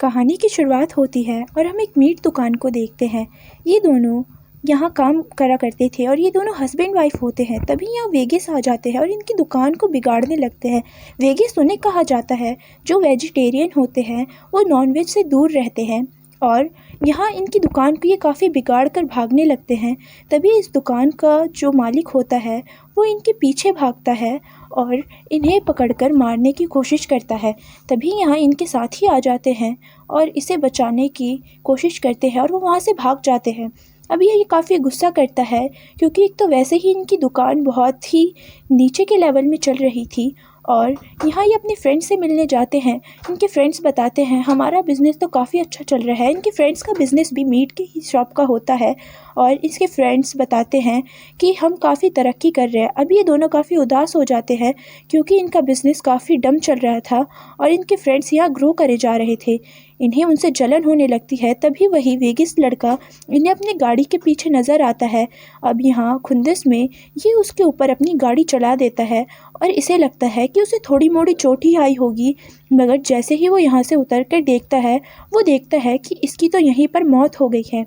कहानी की शुरुआत होती है और हम एक मीट दुकान को देखते हैं। ये दोनों यहाँ काम करा करते थे और ये दोनों हस्बैंड वाइफ होते हैं। तभी यहाँ वेगिस आ जाते हैं और इनकी दुकान को बिगाड़ने लगते हैं। वेगिस उन्हें कहा जाता है जो वेजिटेरियन होते हैं, वो नॉनवेज से दूर रहते हैं और यहाँ इनकी दुकान को ये काफ़ी बिगाड़ कर भागने लगते हैं। तभी इस दुकान का जो मालिक होता है वो इनके पीछे भागता है और इन्हें पकड़कर मारने की कोशिश करता है। तभी यहाँ इनके साथी आ जाते हैं और इसे बचाने की कोशिश करते हैं और वो वहाँ से भाग जाते हैं। अब ये काफ़ी गुस्सा करता है क्योंकि एक तो वैसे ही इनकी दुकान बहुत ही नीचे के लेवल में चल रही थी और यहाँ ये अपने फ्रेंड्स से मिलने जाते हैं। इनके फ्रेंड्स बताते हैं हमारा बिज़नेस तो काफ़ी अच्छा चल रहा है। इनके फ्रेंड्स का बिज़नेस भी मीट की ही शॉप का होता है और इसके फ्रेंड्स बताते हैं कि हम काफ़ी तरक्की कर रहे हैं। अब ये दोनों काफ़ी उदास हो जाते हैं क्योंकि इनका बिज़नेस काफ़ी डम चल रहा था और इनके फ्रेंड्स यहाँ ग्रो करे जा रहे थे। इन्हें उनसे जलन होने लगती है। तभी वही वेगिस लड़का इन्हें अपनी गाड़ी के पीछे नज़र आता है। अब यहाँ खुंदस में ये उसके ऊपर अपनी गाड़ी चला देता है और इसे लगता है कि उसे थोड़ी मोड़ी चोट ही आई होगी, मगर जैसे ही वो यहाँ से उतर कर देखता है वो देखता है कि इसकी तो यहीं पर मौत हो गई है।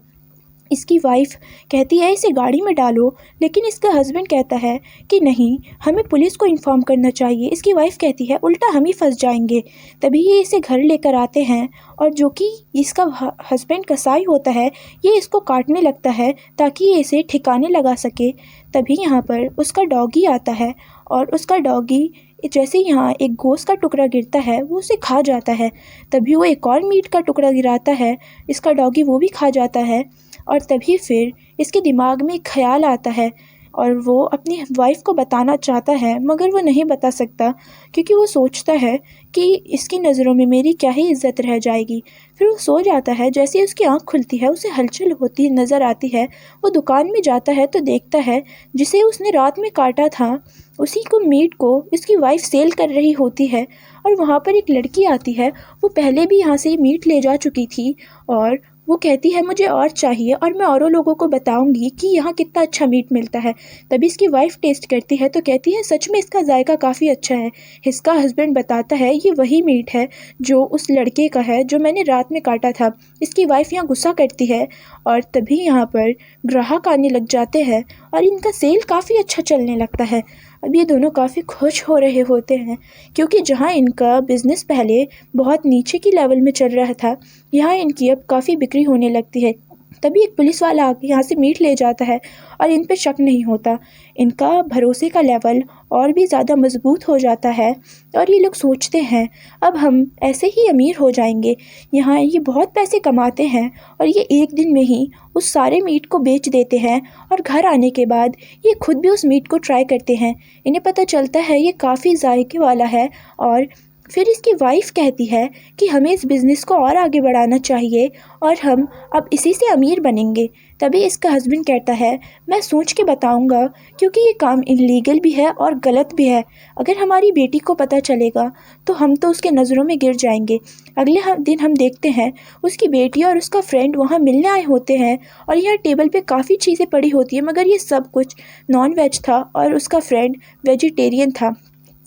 इसकी वाइफ कहती है इसे गाड़ी में डालो, लेकिन इसका हस्बैंड कहता है कि नहीं, हमें पुलिस को इन्फॉर्म करना चाहिए। इसकी वाइफ कहती है उल्टा हम ही फंस जाएंगे। तभी ये इसे घर लेकर आते हैं और जो कि इसका हस्बैंड कसाई होता है ये इसको काटने लगता है ताकि ये इसे ठिकाने लगा सके। तभी यहाँ पर उसका डॉगी आता है और उसका डॉगी जैसे यहाँ एक गोश्त का टुकड़ा गिरता है वो उसे खा जाता है। तभी वो एक और मीट का टुकड़ा गिराता है, इसका डॉगी वो भी खा जाता है और तभी फिर इसके दिमाग में एक ख़्याल आता है और वो अपनी वाइफ को बताना चाहता है मगर वो नहीं बता सकता क्योंकि वो सोचता है कि इसकी नज़रों में मेरी क्या ही इज़्ज़त रह जाएगी। फिर वो सो जाता है। जैसे ही उसकी आँख खुलती है उसे हलचल होती नज़र आती है। वो दुकान में जाता है तो देखता है जिसे उसने रात में काटा था उसी को मीट को इसकी वाइफ सेल कर रही होती है और वहाँ पर एक लड़की आती है। वो पहले भी यहाँ से मीट ले जा चुकी थी और वो कहती है मुझे और चाहिए और मैं औरों लोगों को बताऊंगी कि यहाँ कितना अच्छा मीट मिलता है। तभी इसकी वाइफ टेस्ट करती है तो कहती है सच में इसका जायका काफ़ी अच्छा है। इसका हस्बैंड बताता है ये वही मीट है जो उस लड़के का है जो मैंने रात में काटा था। इसकी वाइफ यहाँ गुस्सा करती है और तभी यहाँ पर ग्राहक आने लग जाते हैं और इनका सेल काफ़ी अच्छा चलने लगता है। अब ये दोनों काफ़ी खुश हो रहे होते हैं क्योंकि जहाँ इनका बिज़नेस पहले बहुत नीचे की लेवल में चल रहा था, यहाँ इनकी अब काफ़ी बिक्री होने लगती है। तभी एक पुलिस वाला आके यहाँ से मीट ले जाता है और इन पे शक नहीं होता। इनका भरोसे का लेवल और भी ज़्यादा मजबूत हो जाता है और ये लोग सोचते हैं अब हम ऐसे ही अमीर हो जाएंगे। यहाँ ये बहुत पैसे कमाते हैं और ये एक दिन में ही उस सारे मीट को बेच देते हैं और घर आने के बाद ये खुद भी उस मीट को ट्राई करते हैं। इन्हें पता चलता है ये काफ़ी जायके वाला है और फिर इसकी वाइफ कहती है कि हमें इस बिज़नेस को और आगे बढ़ाना चाहिए और हम अब इसी से अमीर बनेंगे। तभी इसका हस्बैंड कहता है मैं सोच के बताऊंगा क्योंकि ये काम इलीगल भी है और गलत भी है। अगर हमारी बेटी को पता चलेगा तो हम तो उसके नज़रों में गिर जाएंगे। अगले दिन हम देखते हैं उसकी बेटी और उसका फ्रेंड वहाँ मिलने आए होते हैं और यहाँ टेबल पे काफ़ी चीज़ें पड़ी होती है मगर ये सब कुछ नॉन वेज था और उसका फ्रेंड वेजिटेरियन था।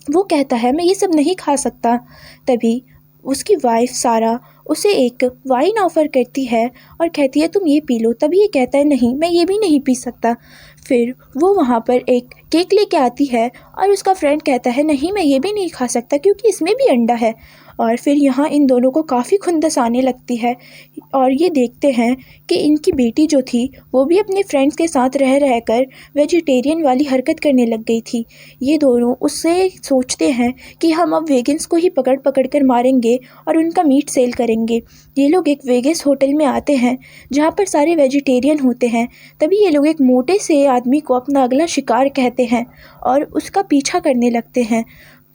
वो कहता है मैं ये सब नहीं खा सकता। तभी उसकी वाइफ सारा उसे एक वाइन ऑफ़र करती है और कहती है तुम ये पी लो। तभी ये कहता है नहीं, मैं ये भी नहीं पी सकता। फिर वो वहाँ पर एक केक लेके आती है और उसका फ्रेंड कहता है नहीं, मैं ये भी नहीं खा सकता क्योंकि इसमें भी अंडा है। और फिर यहाँ इन दोनों को काफ़ी खुंदस आने लगती है और ये देखते हैं कि इनकी बेटी जो थी वो भी अपने फ्रेंड्स के साथ रह कर वेजिटेरियन वाली हरकत करने लग गई थी। ये दोनों उससे सोचते हैं कि हम अब वेगन्स को ही पकड़ पकड़ कर मारेंगे और उनका मीट सेल करेंगे। ये लोग एक वेगस होटल में आते हैं जहाँ पर सारे वेजिटेरियन होते हैं। तभी ये लोग एक मोटे से आदमी को अपना अगला शिकार कहते हैं और उसका पीछा करने लगते हैं।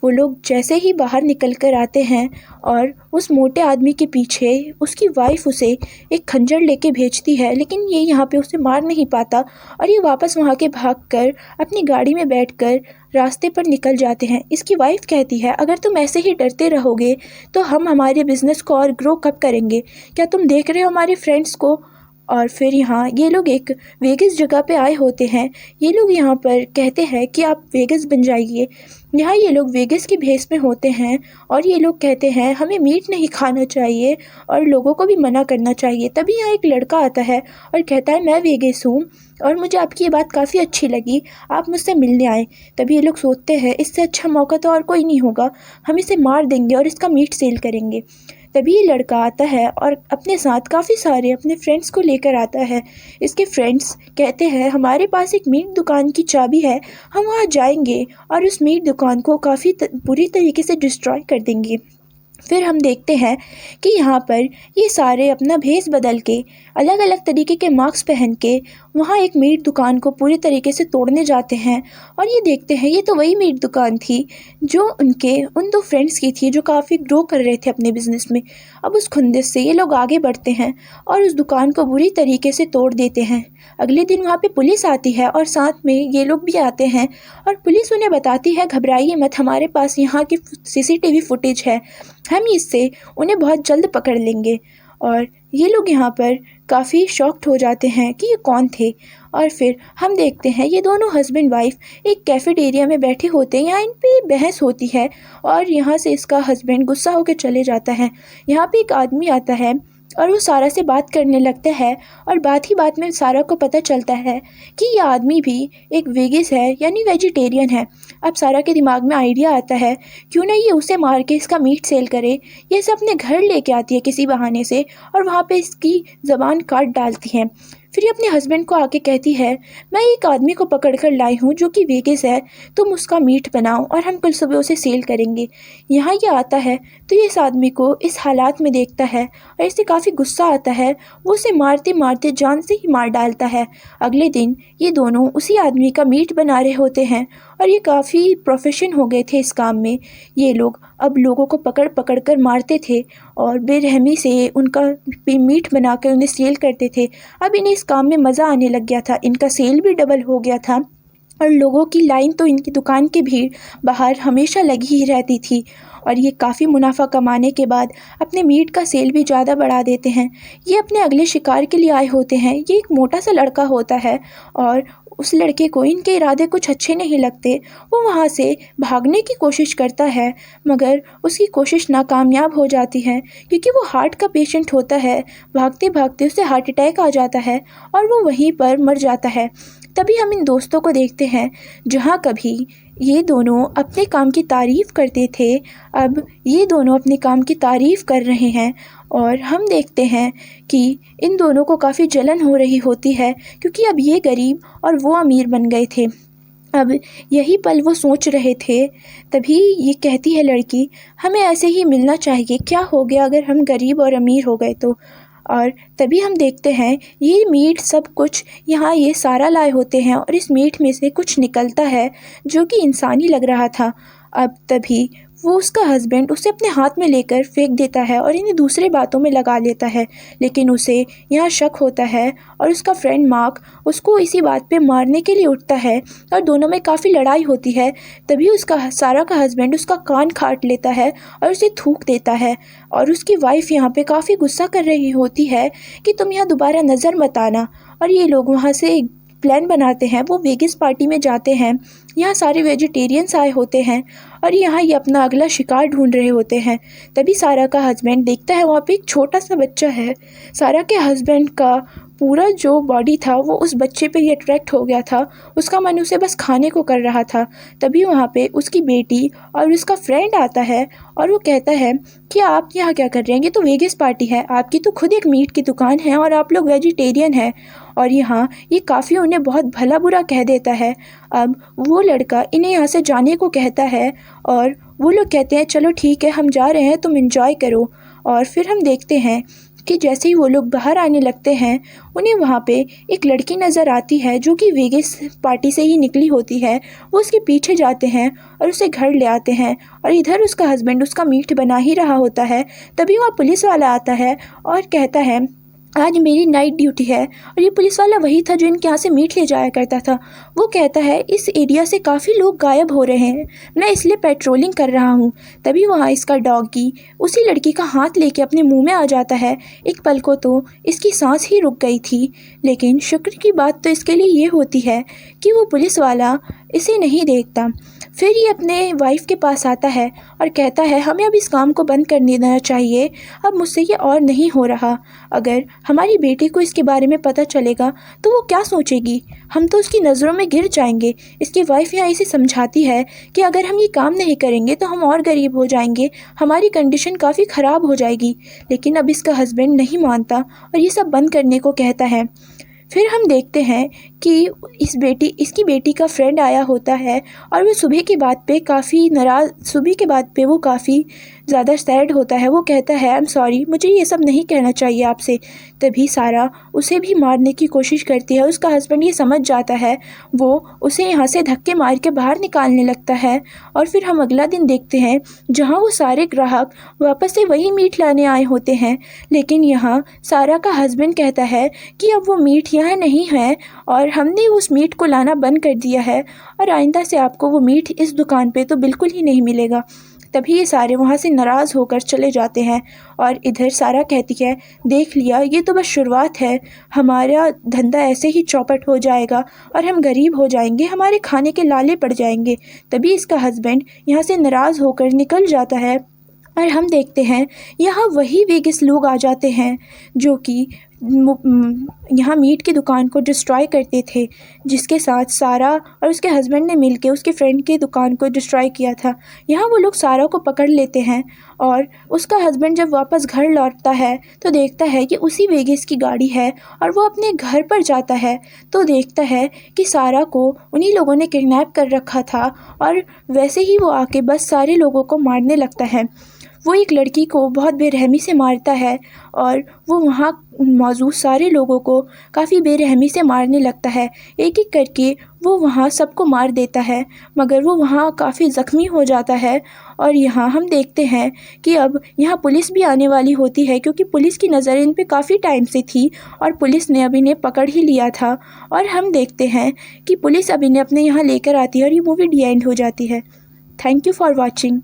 वो लोग जैसे ही बाहर निकल कर आते हैं और उस मोटे आदमी के पीछे उसकी वाइफ उसे एक खंजर लेके भेजती है, लेकिन ये यहाँ पे उसे मार नहीं पाता और ये वापस वहाँ के भागकर अपनी गाड़ी में बैठकर रास्ते पर निकल जाते हैं। इसकी वाइफ कहती है अगर तुम ऐसे ही डरते रहोगे तो हम हमारे बिज़नेस को और ग्रो कब करेंगे? क्या तुम देख रहे हो हमारे फ्रेंड्स को? और फिर यहाँ ये लोग एक वेगस जगह पे आए होते हैं। ये लोग यहाँ पर कहते हैं कि आप वेगस बन जाइए। यहाँ ये लोग वेगस की भेस में होते हैं और ये लोग कहते हैं हमें मीट नहीं खाना चाहिए और लोगों को भी मना करना चाहिए। तभी यहाँ एक लड़का आता है और कहता है मैं वेगस हूँ और मुझे आपकी ये बात काफ़ी अच्छी लगी, आप मुझसे मिलने आए। तभी ये लोग सोचते हैं इससे अच्छा मौका तो और कोई नहीं होगा, हम इसे मार देंगे और इसका मीट सेल करेंगे। तभी ये लड़का आता है और अपने साथ काफ़ी सारे अपने फ्रेंड्स को लेकर आता है। इसके फ्रेंड्स कहते हैं हमारे पास एक मीट दुकान की चाबी है, हम वहाँ जाएंगे और उस मीट दुकान को काफ़ी बुरी तरीके से डिस्ट्रॉय कर देंगे। फिर हम देखते हैं कि यहाँ पर ये सारे अपना भेस बदल के अलग अलग तरीके के मास्क पहन के वहाँ एक मीट दुकान को पूरी तरीके से तोड़ने जाते हैं। और ये देखते हैं ये तो वही मीट दुकान थी जो उनके उन दो फ्रेंड्स की थी जो काफ़ी ग्रो कर रहे थे अपने बिजनेस में। अब उस खुंदस से ये लोग आगे बढ़ते हैं और उस दुकान को बुरी तरीके से तोड़ देते हैं। अगले दिन वहाँ पे पुलिस आती है और साथ में ये लोग भी आते हैं और पुलिस उन्हें बताती है घबराइए मत, हमारे पास यहाँ की सीसीटीवी फुटेज है, हम इससे उन्हें बहुत जल्द पकड़ लेंगे। और ये लोग यहाँ पर काफ़ी शॉक्ड हो जाते हैं कि ये कौन थे। और फिर हम देखते हैं ये दोनों हस्बैंड वाइफ एक कैफेटेरिया में बैठे होते हैं, यहाँ इन पे बहस होती है और यहाँ से इसका हस्बैंड गुस्सा होकर चले जाता है। यहाँ पे एक आदमी आता है और वो सारा से बात करने लगता है और बात ही बात में सारा को पता चलता है कि ये आदमी भी एक वेगिस है यानी वेजिटेरियन है। अब सारा के दिमाग में आइडिया आता है क्यों ना ये उसे मार के इसका मीट सेल करे। ये इसे अपने घर लेके आती है किसी बहाने से और वहाँ पे इसकी ज़बान काट डालती है। फिर ये अपने हस्बैंड को आके कहती है मैं एक आदमी को पकड़ कर लाई हूँ जो कि वेगिस है, तुम उसका मीट बनाओ और हम कल सुबह उसे सेल करेंगे। यहाँ ये आता है तो ये इस आदमी को इस हालात में देखता है और इसे काफ़ी गुस्सा आता है, वो उसे मारते मारते जान से ही मार डालता है। अगले दिन ये दोनों उसी आदमी का मीट बना रहे होते हैं और ये काफ़ी प्रोफेशन हो गए थे इस काम में। ये लोग अब लोगों को पकड़ पकड़ कर मारते थे और बेरहमी से उनका मीट बनाकर उन्हें सेल करते थे। अब इन्हें इस काम में मज़ा आने लग गया था, इनका सेल भी डबल हो गया था और लोगों की लाइन तो इनकी दुकान के भीड़ बाहर हमेशा लगी ही रहती थी। और ये काफ़ी मुनाफा कमाने के बाद अपने मीट का सेल भी ज़्यादा बढ़ा देते हैं। ये अपने अगले शिकार के लिए आए होते हैं। ये एक मोटा सा लड़का होता है और उस लड़के को इनके इरादे कुछ अच्छे नहीं लगते। वो वहाँ से भागने की कोशिश करता है मगर उसकी कोशिश नाकामयाब हो जाती है क्योंकि वो हार्ट का पेशेंट होता है। भागते भागते उसे हार्ट अटैक आ जाता है और वो वहीं पर मर जाता है। तभी हम इन दोस्तों को देखते हैं जहाँ कभी ये दोनों अपने काम की तारीफ़ करते थे, अब ये दोनों अपने काम की तारीफ़ कर रहे हैं। और हम देखते हैं कि इन दोनों को काफ़ी जलन हो रही होती है क्योंकि अब ये गरीब और वो अमीर बन गए थे। अब यही पल वो सोच रहे थे। तभी ये कहती है लड़की हमें ऐसे ही मिलना चाहिए, क्या हो गया अगर हम गरीब और अमीर हो गए तो। और तभी हम देखते हैं ये मीट सब कुछ यहाँ ये सारा लाए होते हैं और इस मीट में से कुछ निकलता है जो कि इंसानी लग रहा था। अब तभी वो उसका हस्बैंड उसे अपने हाथ में लेकर फेंक देता है और इन्हें दूसरे बातों में लगा लेता है, लेकिन उसे यहाँ शक होता है और उसका फ्रेंड मार्क उसको इसी बात पे मारने के लिए उठता है और दोनों में काफ़ी लड़ाई होती है। तभी उसका सारा का हस्बैंड उसका कान काट लेता है और उसे थूक देता है और उसकी वाइफ यहाँ पे काफ़ी गुस्सा कर रही होती है कि तुम यहाँ दोबारा नज़र मत आना। और ये लोग वहाँ से प्लान बनाते हैं, वो वेगिस पार्टी में जाते हैं। यहाँ सारे वेजिटेरियंस आए होते हैं और यहाँ ये अपना अगला शिकार ढूंढ रहे होते हैं। तभी सारा का हस्बैंड देखता है वहाँ पे एक छोटा सा बच्चा है। सारा के हस्बैंड का पूरा जो बॉडी था वो उस बच्चे पे ही अट्रैक्ट हो गया था, उसका मन उसे बस खाने को कर रहा था। तभी वहाँ पे उसकी बेटी और उसका फ्रेंड आता है और वो कहता है कि आप यहाँ क्या कर रहे हैं, ये तो वेगिस पार्टी है, आपकी तो खुद एक मीट की दुकान है और आप लोग वेजिटेरियन हैं। और यहाँ ये काफ़ी उन्हें बहुत भला बुरा कह देता है। अब वो लड़का इन्हें यहाँ से जाने को कहता है और वो लोग कहते हैं चलो ठीक है हम जा रहे हैं, तुम एंजॉय करो। और फिर हम देखते हैं कि जैसे ही वो लोग बाहर आने लगते हैं उन्हें वहाँ पे एक लड़की नज़र आती है जो कि वेगिस पार्टी से ही निकली होती है। वो उसके पीछे जाते हैं और उसे घर ले आते हैं और इधर उसका हस्बैंड उसका मीट बना ही रहा होता है। तभी वहाँ पुलिस वाला आता है और कहता है आज मेरी नाइट ड्यूटी है। और ये पुलिस वाला वही था जो इनके यहाँ से मीट ले जाया करता था। वो कहता है इस एरिया से काफ़ी लोग गायब हो रहे हैं, मैं इसलिए पेट्रोलिंग कर रहा हूँ। तभी वहाँ इसका डॉगी उसी लड़की का हाथ लेके अपने मुंह में आ जाता है। एक पल को तो इसकी सांस ही रुक गई थी, लेकिन शुक्र की बात तो इसके लिए ये होती है कि वो पुलिस वाला इसे नहीं देखता। फिर ये अपने वाइफ के पास आता है और कहता है हमें अब इस काम को बंद कर देना चाहिए, अब मुझसे ये और नहीं हो रहा। अगर हमारी बेटी को इसके बारे में पता चलेगा तो वो क्या सोचेगी, हम तो उसकी नज़रों में गिर जाएंगे। इसकी वाइफ यहाँ इसे समझाती है कि अगर हम ये काम नहीं करेंगे तो हम और गरीब हो जाएंगे, हमारी कंडीशन काफ़ी ख़राब हो जाएगी। लेकिन अब इसका हस्बैंड नहीं मानता और ये सब बंद करने को कहता है। फिर हम देखते हैं कि इसकी बेटी का फ्रेंड आया होता है और वो सुबह के बाद पे वो काफ़ी ज़्यादा सैड होता है। वो कहता है आई एम सॉरी, मुझे ये सब नहीं कहना चाहिए आपसे। तभी सारा उसे भी मारने की कोशिश करती है। उसका हस्बैंड ये समझ जाता है, वो उसे यहाँ से धक्के मार के बाहर निकालने लगता है। और फिर हम अगला दिन देखते हैं जहाँ वो सारे ग्राहक वापस से वही मीट लाने आए होते हैं, लेकिन यहाँ सारा का हस्बैंड कहता है कि अब वो मीट यहाँ नहीं है और हमने उस मीट को लाना बंद कर दिया है और आइंदा से आपको वो मीट इस दुकान पे तो बिल्कुल ही नहीं मिलेगा। तभी ये सारे वहाँ से नाराज़ होकर चले जाते हैं और इधर सारा कहती है देख लिया, ये तो बस शुरुआत है, हमारा धंधा ऐसे ही चौपट हो जाएगा और हम गरीब हो जाएंगे, हमारे खाने के लाले पड़ जाएंगे। तभी इसका हस्बैंड यहाँ से नाराज़ होकर निकल जाता है और हम देखते हैं यहाँ वही वेगस लोग आ जाते हैं जो कि यहाँ मीट की दुकान को डिस्ट्रॉय करते थे, जिसके साथ सारा और उसके हस्बैंड ने मिलके उसके फ्रेंड की दुकान को डिस्ट्रॉय किया था। यहाँ वो लोग सारा को पकड़ लेते हैं और उसका हस्बैंड जब वापस घर लौटता है तो देखता है कि उसी वेगस की गाड़ी है और वो अपने घर पर जाता है तो देखता है कि सारा को उन्हीं लोगों ने किडनैप कर रखा था और वैसे ही वो आके बस सारे लोगों को मारने लगता है। वो एक लड़की को बहुत बेरहमी से मारता है और वो वहाँ मौजूद सारे लोगों को काफ़ी बेरहमी से मारने लगता है। एक एक करके वो वहाँ सबको मार देता है, मगर वो वहाँ काफ़ी ज़ख्मी हो जाता है। और यहाँ हम देखते हैं कि अब यहाँ पुलिस भी आने वाली होती है, क्योंकि पुलिस की नज़र इन पे काफ़ी टाइम से थी और पुलिस ने अब इन्हें पकड़ ही लिया था। और हम देखते हैं कि पुलिस अब इन्हें अपने यहाँ लेकर आती है और ये मूवी डी एंड हो जाती है। Thank you for watching.